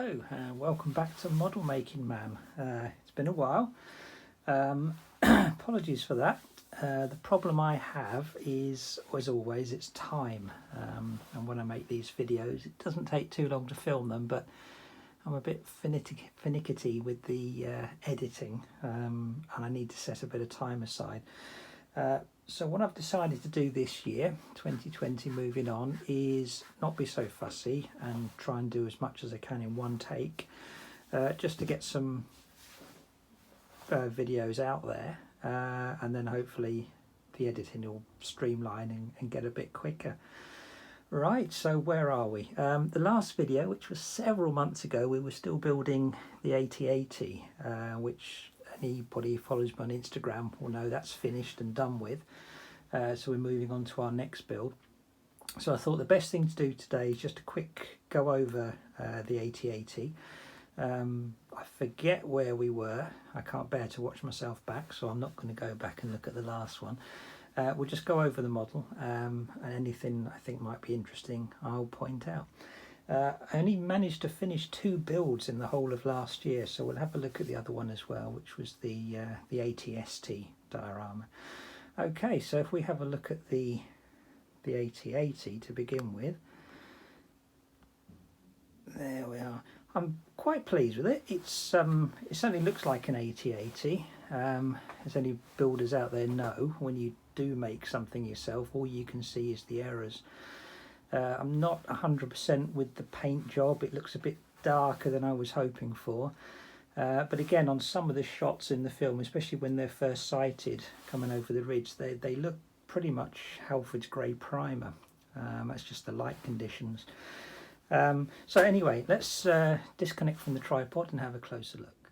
Hello, welcome back to Model Making Man. It's been a while. Apologies for that. The problem I have is, as always, it's time. And when I make these videos, it doesn't take too long to film them, but I'm a bit finicky with the editing, and I need to set a bit of time aside. So what I've decided to do this year, 2020 moving on, is not be so fussy and try and do as much as I can in one take, just to get some videos out there, and then hopefully the editing will streamline and get a bit quicker. Right, so where are we? The last video, which was several months ago, we were still building the 8080, which anybody who follows me on Instagram will know that's finished and done with. So we're moving on to our next build. So I thought the best thing to do today is just a quick go over the 8080. I forget where we were. I can't bear to watch myself back, so I'm not going to go back and look at the last one. We'll just go over the model, and anything I think might be interesting I'll point out. I only managed to finish 2 builds in the whole of last year, so we'll have a look at the other one as well, which was the 80ST diorama. Okay, so if we have a look at the 8080 to begin with, there we are. I'm quite pleased with it. It certainly looks like an 8080. As any builders out there know, when you do make something yourself, all you can see is the errors. I'm not 100% with the paint job. It looks a bit darker than I was hoping for. But again, on some of the shots in the film, especially when they're first sighted coming over the ridge, they look pretty much Halford's grey primer. That's just the light conditions. So anyway, let's disconnect from the tripod and have a closer look.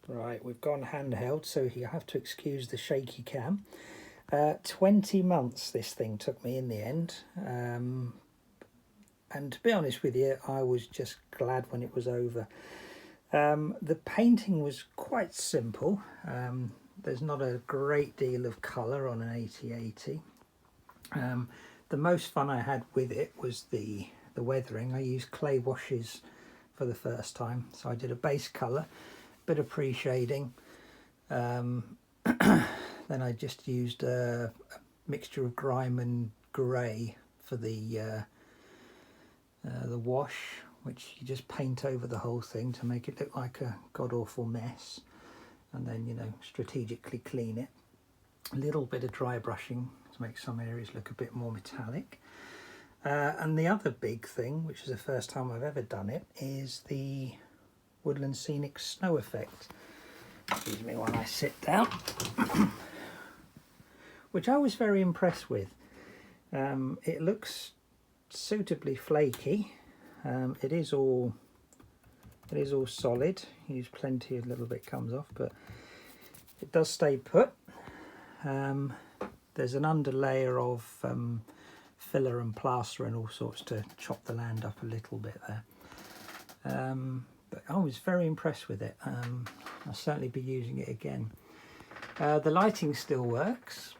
Right, we've gone handheld, so you have to excuse the shaky cam. 20 months this thing took me in the end. And to be honest with you, I was just glad when it was over. The painting was quite simple. There's not a great deal of colour on an 8080. The most fun I had with it was the weathering. I used clay washes for the first time, so I did a base colour, bit of pre-shading, then I just used a mixture of grime and grey for the wash, which you just paint over the whole thing to make it look like a god-awful mess, and then, you know, strategically clean it. A little bit of dry brushing to make some areas look a bit more metallic. And the other big thing, which is the first time I've ever done it, is the Woodland Scenic Snow effect. Excuse me while I sit down. Which I was very impressed with. It looks suitably flaky. It is all solid. Use plenty, a little bit comes off, but it does stay put. There's an underlayer of filler and plaster and all sorts to chop the land up a little bit there. But I was very impressed with it. I'll certainly be using it again. The lighting still works.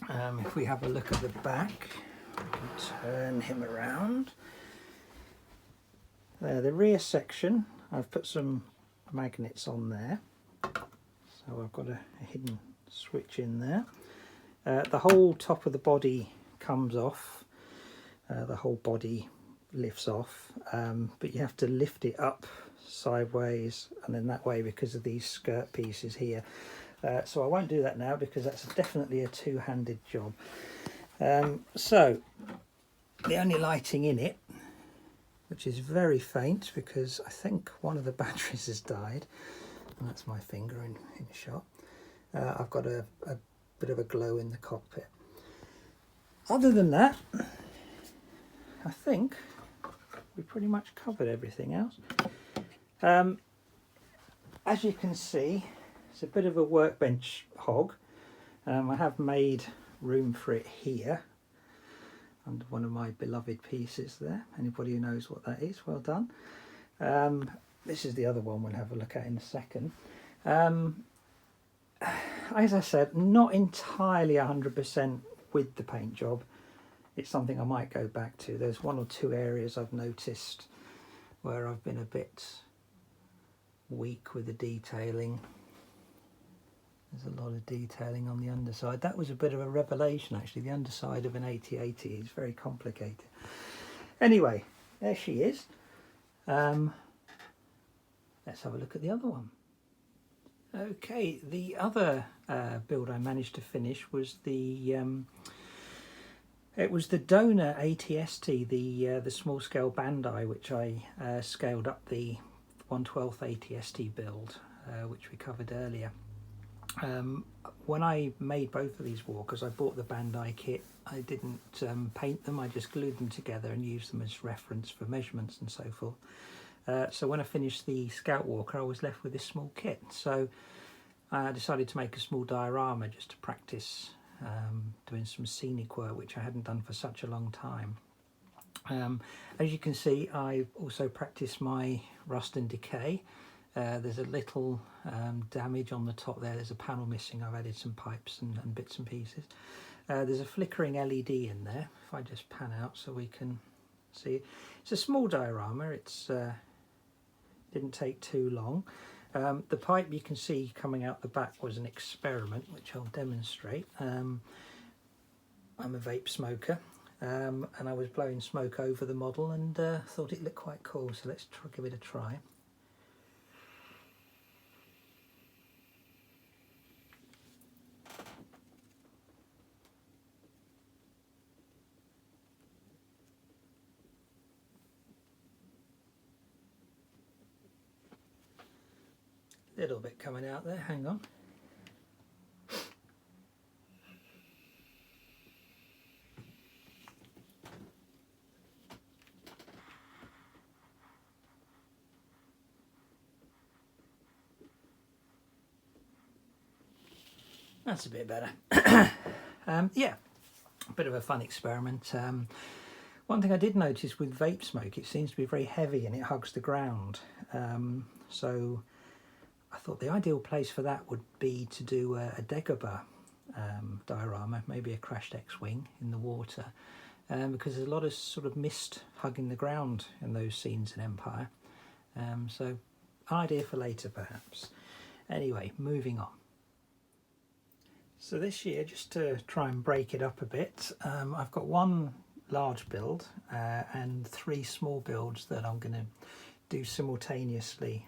If we have a look at the back, we can turn him around. There, the rear section, I've put some magnets on there. So I've got a hidden switch in there. The whole top of the body comes off. The whole body lifts off, but you have to lift it up sideways and then that way because of these skirt pieces here. So I won't do that now because that's definitely a two-handed job. So the only lighting in it, which is very faint because I think one of the batteries has died, and that's my finger in shot. I've got a bit of a glow in the cockpit. Other than that, I think we pretty much covered everything else. As you can see, it's a bit of a workbench hog. I have made room for it here under one of my beloved pieces there. Anybody who knows what that is, well done. This is the other one we'll have a look at in a second. As I said, not entirely 100% with the paint job. It's something I might go back to. There's one or two areas I've noticed where I've been a bit weak with the detailing. There's a lot of detailing on the underside. That was a bit of a revelation actually. The underside of an 8080 is very complicated. Anyway, there she is. Let's have a look at the other one. Okay, the other build I managed to finish was the it was the donor ATST, the small scale Bandai, which I scaled up the 1/12 ATST build, which we covered earlier. When I made both of these walkers, I bought the Bandai kit. I didn't paint them, I just glued them together and used them as reference for measurements and so forth. So when I finished the Scout Walker, I was left with this small kit. So I decided to make a small diorama just to practice doing some scenic work, which I hadn't done for such a long time. As you can see, I also practiced my rust and decay. There's a little damage on the top there. There's a panel missing. I've added some pipes and bits and pieces. There's a flickering LED in there. If I just pan out so we can see. It's a small diorama. It's didn't take too long. The pipe you can see coming out the back was an experiment, which I'll demonstrate. I'm a vape smoker, and I was blowing smoke over the model and thought it looked quite cool, so let's give it a try. Little bit coming out there, hang on. That's a bit better. Yeah, a bit of a fun experiment. One thing I did notice with vape smoke, it seems to be very heavy and it hugs the ground. So I thought the ideal place for that would be to do a Dagobah diorama, maybe a crashed X-Wing in the water, because there's a lot of sort of mist hugging the ground in those scenes in Empire. So an idea for later perhaps. Anyway, moving on. So this year, just to try and break it up a bit, I've got one large build and 3 small builds that I'm going to do simultaneously.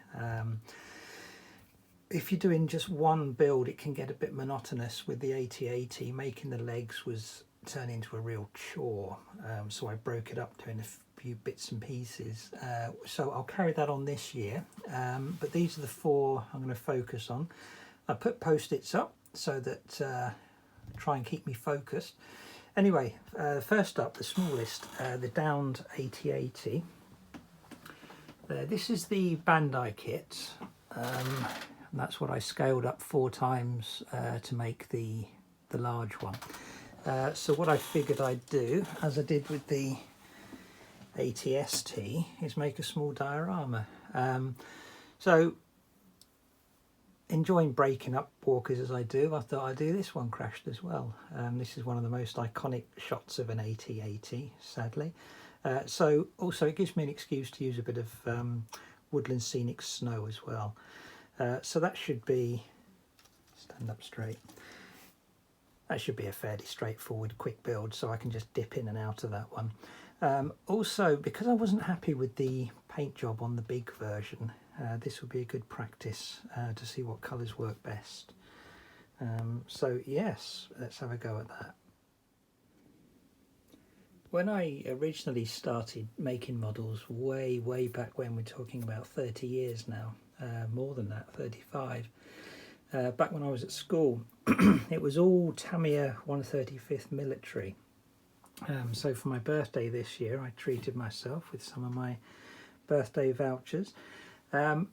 If you're doing just one build, it can get a bit monotonous. With the 8080, making the legs was turning into a real chore, so I broke it up doing a few bits and pieces. So I'll carry that on this year, but these are the 4 I'm going to focus on. I put post-its up so that try and keep me focused. Anyway, first up, the smallest, the downed 8080. This is the Bandai kit. And that's what I scaled up 4 times to make the large one. So what I figured I'd do, as I did with the ATST, is make a small diorama. So enjoying breaking up walkers as I do, I thought I'd do this one crashed as well. This is one of the most iconic shots of an 8080, sadly. So also it gives me an excuse to use a bit of woodland scenic snow as well. So that should be, stand up straight, that should be a fairly straightforward quick build, so I can just dip in and out of that one. Also, because I wasn't happy with the paint job on the big version, this would be a good practice to see what colours work best. So yes, let's have a go at that. When I originally started making models way back when, we're talking about 30 years now, more than that, 35, back when I was at school, it was all Tamiya 135th military. So for my birthday this year, I treated myself with some of my birthday vouchers.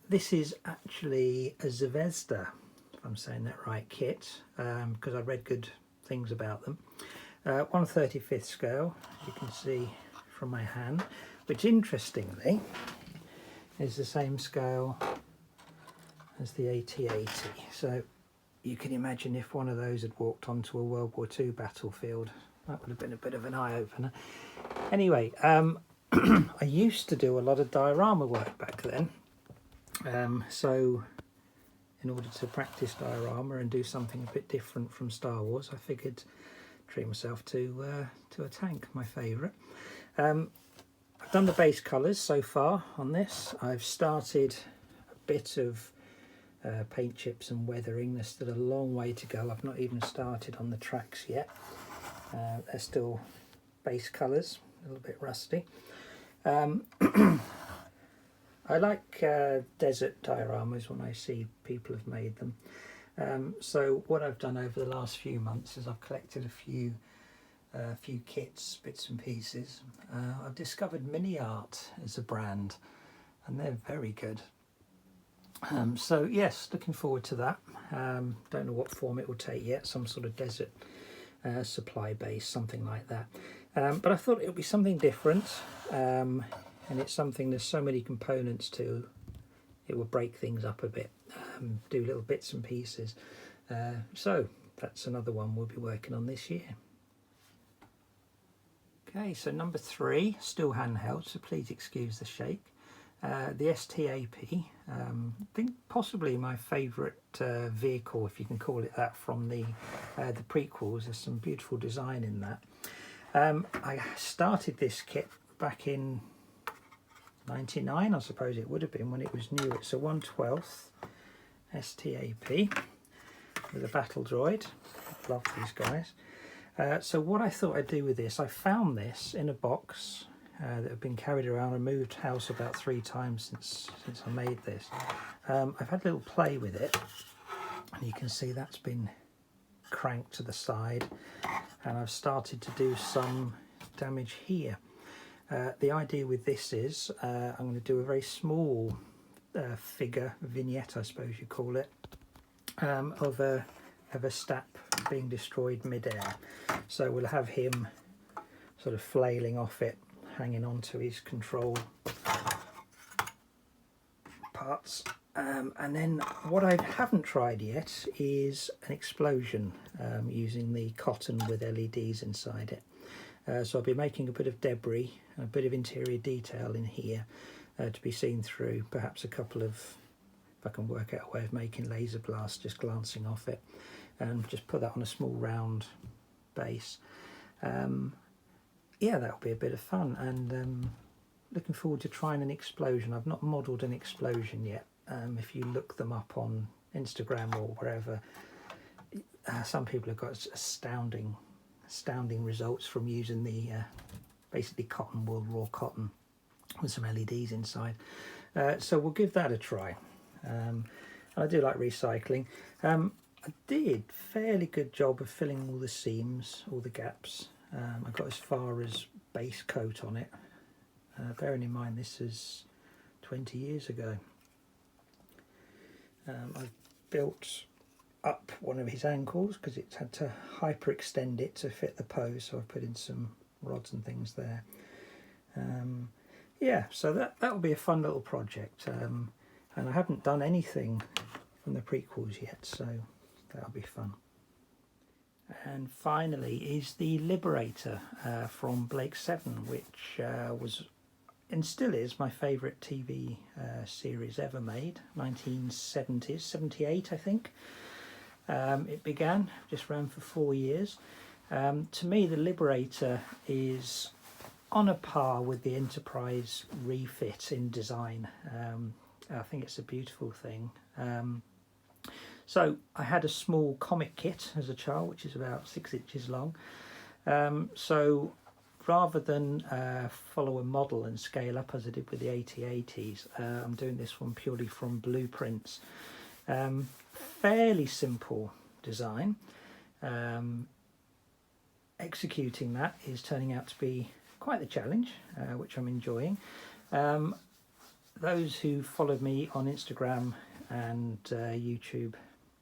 This is actually a Zvezda, if I'm saying that right, kit, because I read good things about them. 1/35th scale, as you can see from my hand, which interestingly is the same scale as the 8080. So you can imagine if one of those had walked onto a World War II battlefield, that would have been a bit of an eye-opener. Anyway, I used to do a lot of diorama work back then, so in order to practice diorama and do something a bit different from Star Wars, I figured treat myself to a tank, my favourite. I've done the base colours so far on this. I've started a bit of paint chips and weathering. There's still a long way to go. I've not even started on the tracks yet. They're still base colours, a little bit rusty. I like desert dioramas when I see people have made them. So what I've done over the last few months is I've collected a few kits, bits and pieces. I've discovered Mini Art as a brand, and they're very good. So yes, looking forward to that. Don't know what form it will take yet, some sort of desert supply base, something like that. But I thought it would be something different, and it's something there's so many components to, it will break things up a bit, do little bits and pieces. So that's another one we'll be working on this year. Okay, so number 3, still handheld, so please excuse the shake. The STAP, I think possibly my favourite vehicle, if you can call it that, from the prequels. There's some beautiful design in that. I started this kit back in 99, I suppose it would have been, when it was new. It's a 1/12 STAP with a battle droid. Love these guys. So what I thought I'd do with this, I found this in a box that had been carried around. I moved house about 3 times since I made this. I've had a little play with it, and you can see that's been cranked to the side, and I've started to do some damage here. The idea with this is I'm going to do a very small figure, vignette I suppose you call it, of a STAP being destroyed mid-air. So we'll have him sort of flailing off it, hanging on to his control parts. And then what I haven't tried yet is an explosion using the cotton with LEDs inside it. So I'll be making a bit of debris, a bit of interior detail in here to be seen through, perhaps a couple of, if I can work out a way of making laser blasts just glancing off it, and just put that on a small round base. Yeah, that'll be a bit of fun, and looking forward to trying an explosion. I've not modelled an explosion yet. If you look them up on Instagram or wherever, some people have got astounding results from using the basically cotton wool, raw cotton, with some LEDs inside. So we'll give that a try. I do like recycling. I did a fairly good job of filling all the seams, all the gaps. I got as far as base coat on it, bearing in mind this is 20 years ago. I've built up one of his ankles because it had to hyperextend it to fit the pose, so I put in some rods and things there. Yeah, so that'll be a fun little project, and I haven't done anything from the prequels yet, so that'll be fun. And finally is the Liberator from Blake 7, which was and still is my favourite TV series ever made. 1970s, 78 I think. It began, just ran for 4 years. To me, the Liberator is on a par with the Enterprise refit in design. I think it's a beautiful thing. So I had a small comic kit as a child, which is about 6 inches long. So rather than follow a model and scale up as I did with the AT-ATs, I'm doing this one purely from blueprints. Fairly simple design. Executing that is turning out to be quite the challenge, which I'm enjoying. Those who follow me on Instagram and YouTube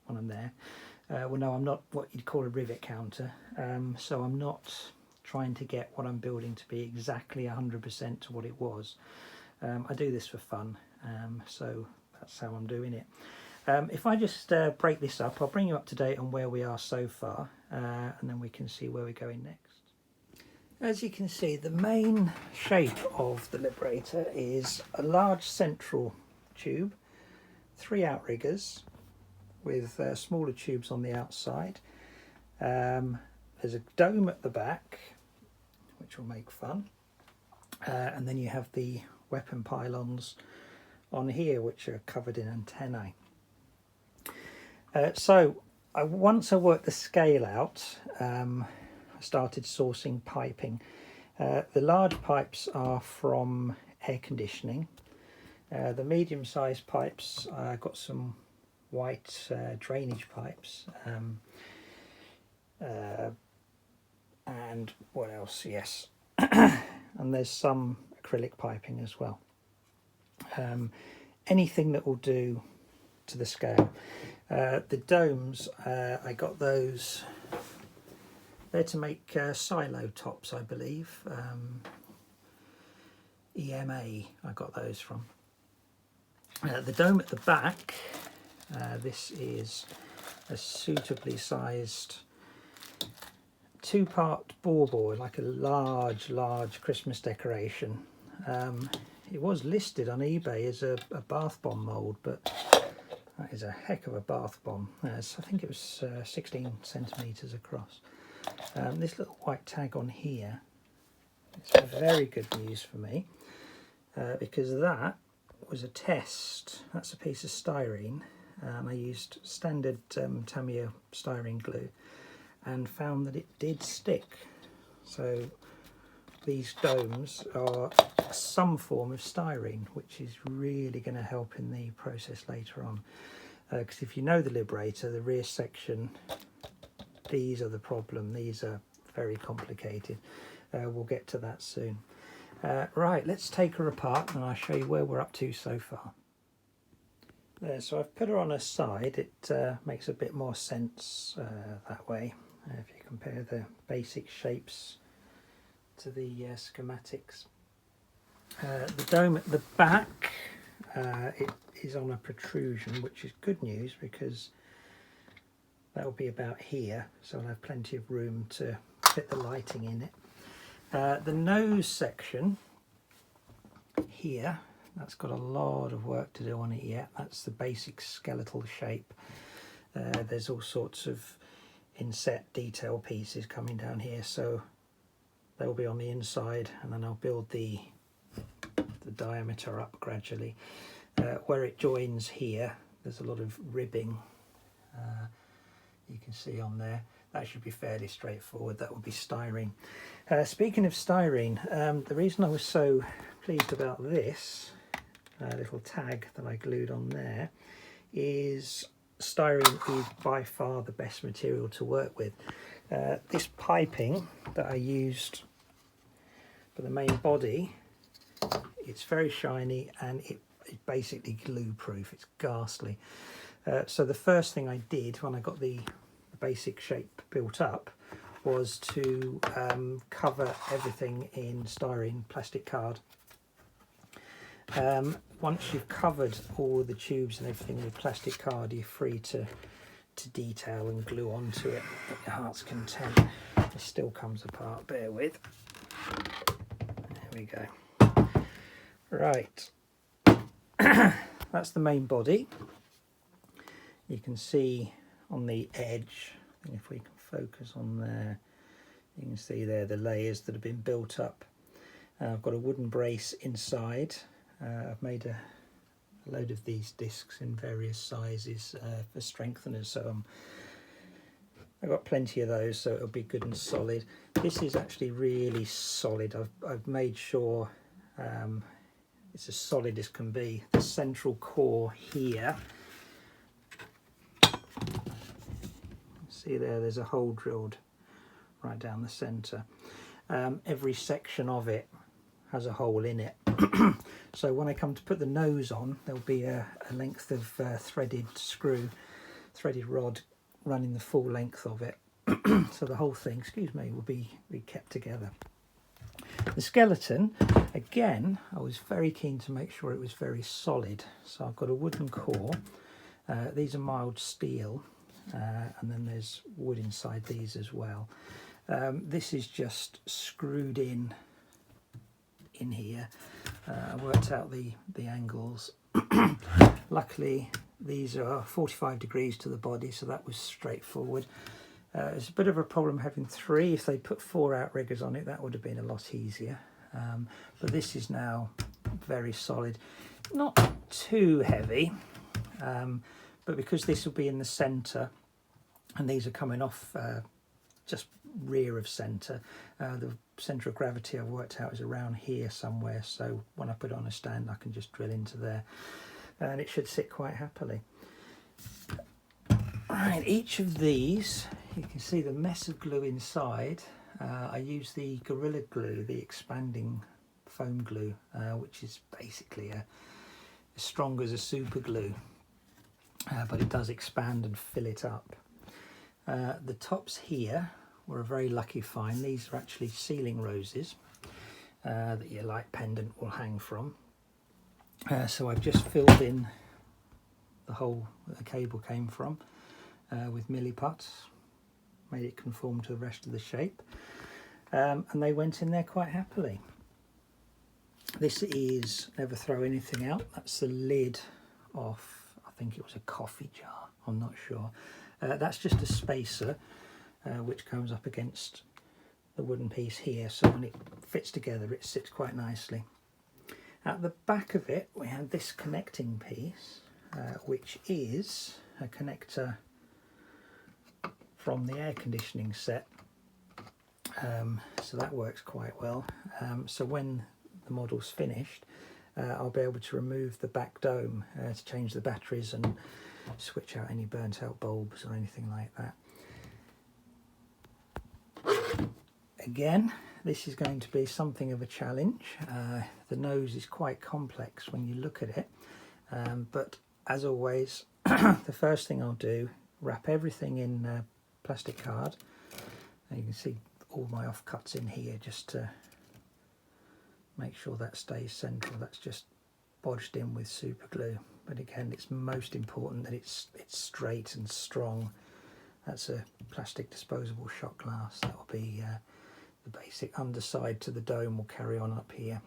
when I'm there will know I'm not what you'd call a rivet counter, so I'm not trying to get what I'm building to be exactly 100% to what it was. I do this for fun, so that's how I'm doing it. If I just break this up, I'll bring you up to date on where we are so far, and then we can see where we're going next. As you can see, the main shape of the Liberator is a large central tube, 3 outriggers with smaller tubes on the outside. There's a dome at the back, which will make fun. And then you have the weapon pylons on here, which are covered in antennae. Once I worked the scale out, I started sourcing piping. The large pipes are from air conditioning. The medium-sized pipes, I got some white drainage pipes. And what else? Yes. And there's some acrylic piping as well. Anything that will do to the scale. The domes, I got those. They're to make silo tops, I believe. EMA, I got those from. The dome at the back, this is a suitably sized 2-part board, like a large Christmas decoration. It was listed on eBay as a bath bomb mould, but that is a heck of a bath bomb. I think it was 16 centimetres across. This little white tag on here is very good news for me, because that was a test. That's a piece of styrene. I used standard Tamiya styrene glue and found that it did stick. So these domes are some form of styrene, which is really going to help in the process later on. Because if you know the Liberator, the rear section, these are the problem. These are very complicated. We'll get to that soon. Right, let's take her apart and I'll show you where we're up to so far. There, so I've put her on her side. It makes a bit more sense that way. If you compare the basic shapes to the schematics. The dome at the back, it is on a protrusion, which is good news because that will be about here, so I'll have plenty of room to fit the lighting in it. The nose section here, that's got a lot of work to do on it yet. That's the basic skeletal shape. There's all sorts of inset detail pieces coming down here, so they'll be on the inside, and then I'll build the diameter up gradually. Where it joins here, there's a lot of ribbing. You can see on there. That should be fairly straightforward. That will be styrene. Speaking of styrene, the reason I was so pleased about this little tag that I glued on there is styrene is by far the best material to work with. This piping that I used for the main body, it's very shiny and it's basically glue proof. It's ghastly. So the first thing I did when I got the basic shape built up was to cover everything in styrene plastic card. Once you've covered all the tubes and everything with plastic card, you're free to detail and glue onto it at your heart's content. It still comes apart, bear with. There we go. Right. That's the main body. You can see on the edge, if we can focus on there, you can see there the layers that have been built up. I've got a wooden brace inside. I've made a load of these discs in various sizes for strengtheners, so I've got plenty of those, so it'll be good and solid. This is actually really solid. I've made sure it's as solid as can be. The central core here, see there's a hole drilled right down the centre. Every section of it has a hole in it. So when I come to put the nose on, there'll be a length of threaded rod running the full length of it. So the whole thing, will be kept together. The skeleton, again, I was very keen to make sure it was very solid. So I've got a wooden core. These are mild steel, and then there's wood inside these as well. This is just screwed in here. I worked out the angles. Luckily these are 45 degrees to the body, so that was straightforward. It's a bit of a problem having 3. If they put 4 outriggers on it, that would have been a lot easier. But this is now very solid, not too heavy, but because this will be in the centre and these are coming off just rear of centre, the centre of gravity I've worked out is around here somewhere, so when I put it on a stand I can just drill into there and it should sit quite happily. Right, each of these, you can see the mess of glue inside. I use the Gorilla Glue, the expanding foam glue, which is basically as strong as a super glue, but it does expand and fill it up. The tops here were a very lucky find. These are actually ceiling roses that your light pendant will hang from. So I've just filled in the hole that the cable came from with milliputs, made it conform to the rest of the shape, and they went in there quite happily. This is never throw anything out. That's the lid off, I think it was a coffee jar, I'm not sure. That's just a spacer which comes up against the wooden piece here, so when it fits together it sits quite nicely. At the back of it we had this connecting piece, which is a connector from the air conditioning set, so that works quite well. So when the model's finished, I'll be able to remove the back dome to change the batteries and switch out any burnt out bulbs or anything like that. Again, this is going to be something of a challenge. The nose is quite complex when you look at it, but as always the first thing I'll do, wrap everything in plastic card, and you can see all my offcuts in here just to make sure that stays central. That's just bodged in with super glue, but again it's most important that it's straight and strong. That's a plastic disposable shot glass. That will be the basic underside to the dome will carry on up here.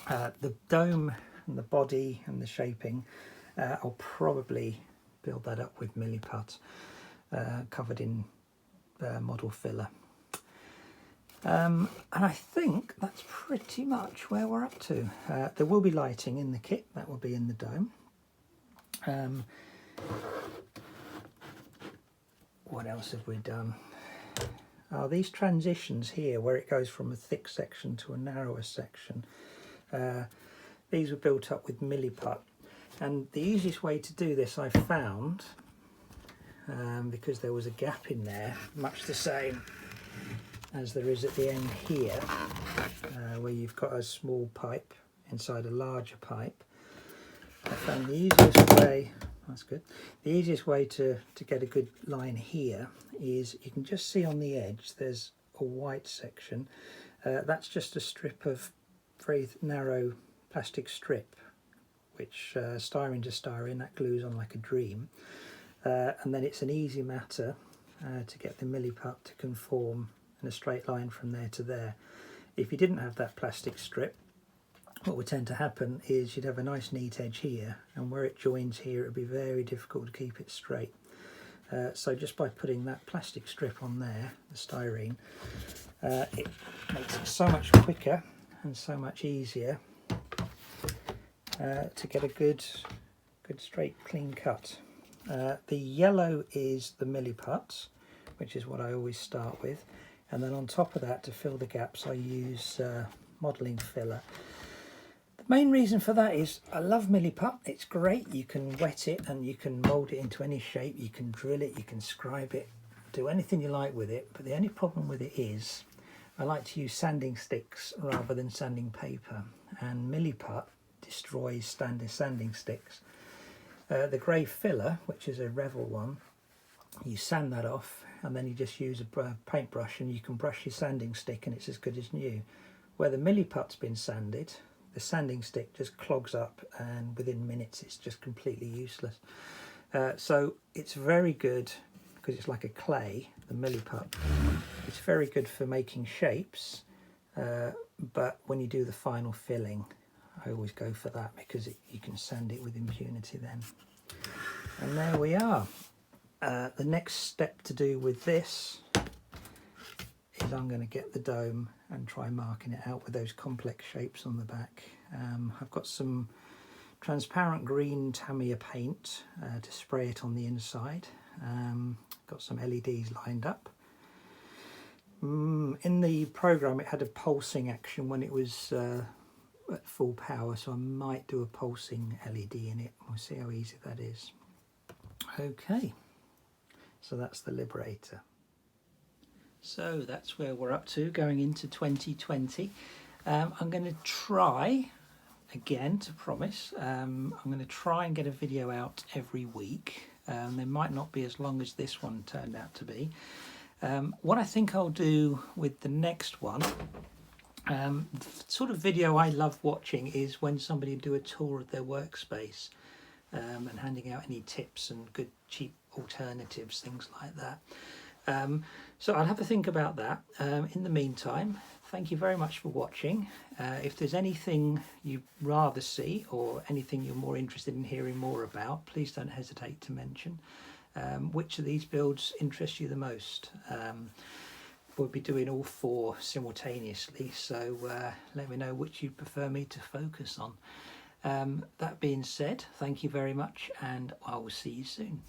The dome and the body and the shaping, I'll probably build that up with milliput covered in model filler. And I think that's pretty much where we're up to. There will be lighting in the kit, that will be in the dome. What else have we done? These transitions here, where it goes from a thick section to a narrower section, these were built up with milliput. And the easiest way to do this I found, because there was a gap in there, much the same as there is at the end here, where you've got a small pipe inside a larger pipe. I found the easiest way, that's good, the easiest way to get a good line here is you can just see on the edge there's a white section. That's just a strip of very narrow plastic strip, which styrene to styrene, that glues on like a dream. And then it's an easy matter to get the milliput to conform in a straight line from there to there. If you didn't have that plastic strip, what would tend to happen is you'd have a nice neat edge here, and where it joins here it would be very difficult to keep it straight. So just by putting that plastic strip on there, the styrene, it makes it so much quicker and so much easier to get a good straight clean cut. The yellow is the milliput, which is what I always start with, and then on top of that, to fill the gaps, I use modelling filler. The main reason for that is I love milliput. It's great. You can wet it and you can mould it into any shape. You can drill it, you can scribe it, do anything you like with it. But the only problem with it is I like to use sanding sticks rather than sanding paper, and milliput destroys standard sanding sticks. The grey filler, which is a Revel one, you sand that off and then you just use a paintbrush and you can brush your sanding stick and it's as good as new. Where the milliput's been sanded, the sanding stick just clogs up and within minutes it's just completely useless. So it's very good because it's like a clay, the milliput, It's very good for making shapes, but when you do the final filling, I always go for that because you can sand it with impunity then. And there we are. The next step to do with this is I'm going to get the dome and try marking it out with those complex shapes on the back. I've got some transparent green Tamiya paint to spray it on the inside. Got some LEDs lined up. In the program it had a pulsing action when it was at full power, so I might do a pulsing LED in it. We'll see how easy that is. Okay, so that's the Liberator. So that's where we're up to going into 2020. I'm going to try, again to promise, I'm going to try and get a video out every week. They might not be as long as this one turned out to be. What I think I'll do with the next one, the sort of video I love watching is when somebody do a tour of their workspace and handing out any tips and good cheap alternatives, things like that. So I'll have to think about that. In the meantime, thank you very much for watching. If there's anything you'd rather see or anything you're more interested in hearing more about, please don't hesitate to mention. Which of these builds interest you the most? We'll be doing all 4 simultaneously, so let me know which you prefer me to focus on. That being said, thank you very much, and I will see you soon.